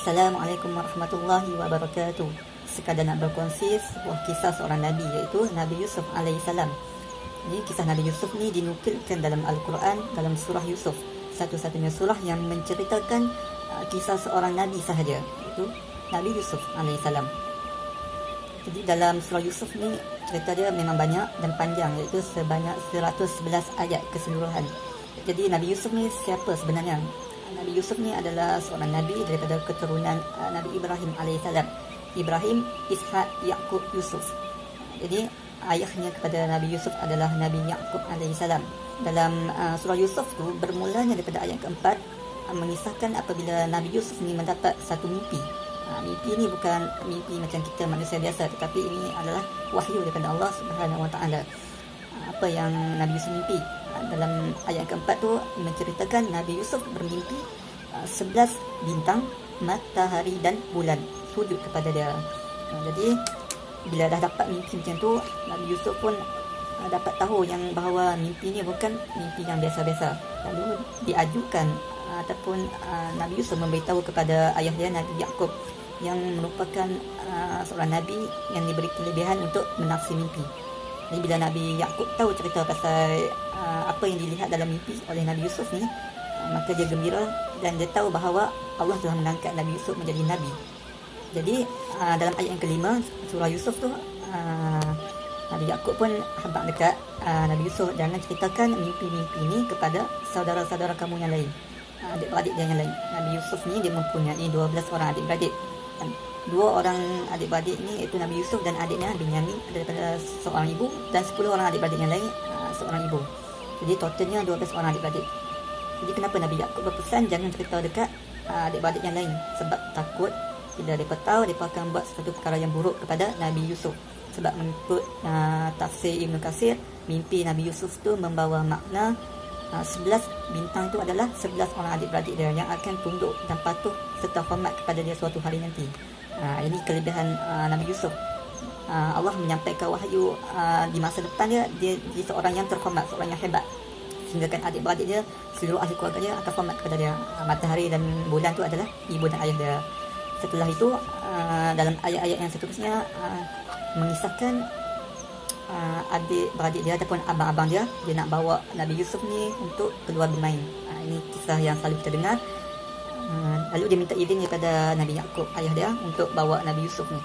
Assalamualaikum warahmatullahi wabarakatuh. Sekadar nak berkongsi sebuah kisah seorang Nabi, iaitu Nabi Yusuf alaihissalam. Ini kisah Nabi Yusuf ni dinukilkan dalam Al-Quran, dalam surah Yusuf, satu-satunya surah yang menceritakan kisah seorang Nabi sahaja, iaitu Nabi Yusuf alaihissalam. Jadi dalam surah Yusuf ni cerita dia memang banyak dan panjang, iaitu sebanyak 111 ayat keseluruhan. Jadi Nabi Yusuf ni siapa sebenarnya? Nabi Yusuf ni adalah seorang Nabi daripada keturunan Nabi Ibrahim alaihissalam. Ibrahim, Ishak, Yaqub, Yusuf. Jadi ayahnya kepada Nabi Yusuf adalah Nabi Yaqub alaihissalam. Dalam surah Yusuf tu bermulanya daripada ayat keempat, mengisahkan apabila Nabi Yusuf ni mendapat satu mimpi. Mimpi ni bukan mimpi macam kita manusia biasa, tetapi ini adalah wahyu daripada Allah Subhanahu Wa Taala. Apa yang Nabi Yusuf mimpi? Dalam ayat keempat tu menceritakan Nabi Yusuf bermimpi 11 bintang, matahari dan bulan sujud kepada dia. Jadi bila dah dapat mimpi macam tu, Nabi Yusuf pun dapat tahu yang bahawa mimpi ni bukan mimpi yang biasa-biasa. Lalu diajukan ataupun Nabi Yusuf memberitahu kepada ayah dia, Nabi Yaqub, yang merupakan seorang Nabi yang diberi kelebihan untuk menafsir mimpi. Jadi bila Nabi Yaqub tahu cerita pasal apa yang dilihat dalam mimpi oleh Nabi Yusuf ni, maka dia gembira dan dia tahu bahawa Allah telah mengangkat Nabi Yusuf menjadi Nabi. Jadi dalam ayat yang kelima surah Yusuf tu, Nabi Yaqub pun habaq dekat Nabi Yusuf, jangan ceritakan mimpi-mimpi ni kepada saudara-saudara kamu yang lain, adik-beradik dia yang lain. Nabi Yusuf ni dia mempunyai 12 orang adik-beradik. Dua orang adik-beradik ni iaitu Nabi Yusuf dan adiknya Binyamin daripada seorang ibu, dan 10 orang adik-beradik yang lain seorang ibu. Jadi totalnya 12 orang adik-beradik. Jadi kenapa Nabi Yaqub berpesan jangan cerita dekat adik-beradik yang lain? Sebab takut bila mereka tahu, mereka akan buat sesuatu perkara yang buruk kepada Nabi Yusuf. Sebab mengikut tafsir Ibn Katsir, mimpi Nabi Yusuf tu membawa makna 11 bintang tu adalah 11 orang adik-beradik dia yang akan tunduk dan patuh serta hormat kepada dia suatu hari nanti. Ini kelebihan Nabi Yusuf. Allah menyampaikan wahyu di masa depan dia seorang yang terhormat, seorang yang hebat, sehingga kan adik-beradik dia, seluruh ahli keluarga dia akan hormat kepada dia. Matahari dan bulan tu adalah ibu dan ayah dia. Setelah itu dalam ayat-ayat yang seterusnya mengisahkan adik-beradik dia ataupun abang-abang dia nak bawa Nabi Yusuf ni untuk keluar bermain. Ini kisah yang selalu kita dengar. Lalu dia minta izin daripada Nabi Yaqub, ayah dia, untuk bawa Nabi Yusuf ni.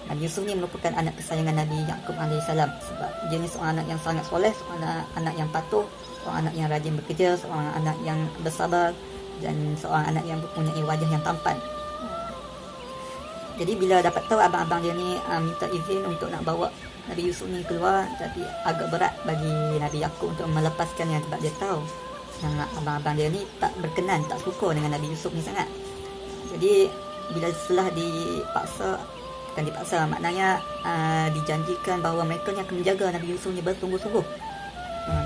Nabi Yusuf ni merupakan anak kesayangan Nabi Yaqub alaihissalam, sebab dia ni seorang anak yang sangat soleh, seorang anak yang patuh, seorang anak yang rajin bekerja, seorang anak yang bersabar, dan seorang anak yang mempunyai wajah yang tampan. Jadi bila dapat tahu abang-abang dia ni minta izin untuk nak bawa Nabi Yusuf ni keluar, tapi agak berat bagi Nabi Yaqub untuk melepaskannya, sebab dia tahu yang abang-abang dia ni tak berkenan, tak suka dengan Nabi Yusuf ni sangat. Jadi bila setelah dipaksa, bukan dipaksa, maknanya dijanjikan bahawa mereka ni akan menjaga Nabi Yusuf ni bersungguh-sungguh.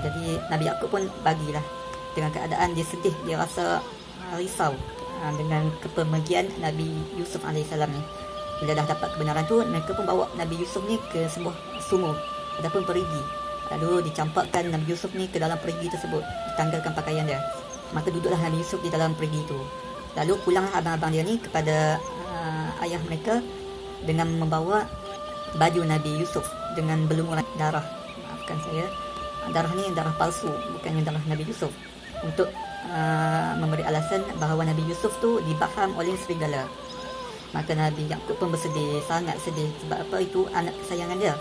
Jadi Nabi Yaqub pun bagilah, dengan keadaan dia sedih, dia rasa risau dengan kepergian Nabi Yusuf alaihissalam ni. Bila dah dapat kebenaran tu, mereka pun bawa Nabi Yusuf ni ke sebuah sumur ataupun perigi. Lalu dicampakkan Nabi Yusuf ni ke dalam perigi tersebut, ditanggalkan pakaian dia. Maka duduklah Nabi Yusuf di dalam perigi tu. Lalu pulanglah abang-abang dia ni kepada ayah mereka dengan membawa baju Nabi Yusuf dengan berlumuran darah. Maafkan saya, darah ni darah palsu, bukannya darah Nabi Yusuf, untuk memberi alasan bahawa Nabi Yusuf tu dibaham oleh serigala. Maka Nabi Yaqub pun bersedih, sangat sedih. Sebab apa? Itu anak kesayangan dia.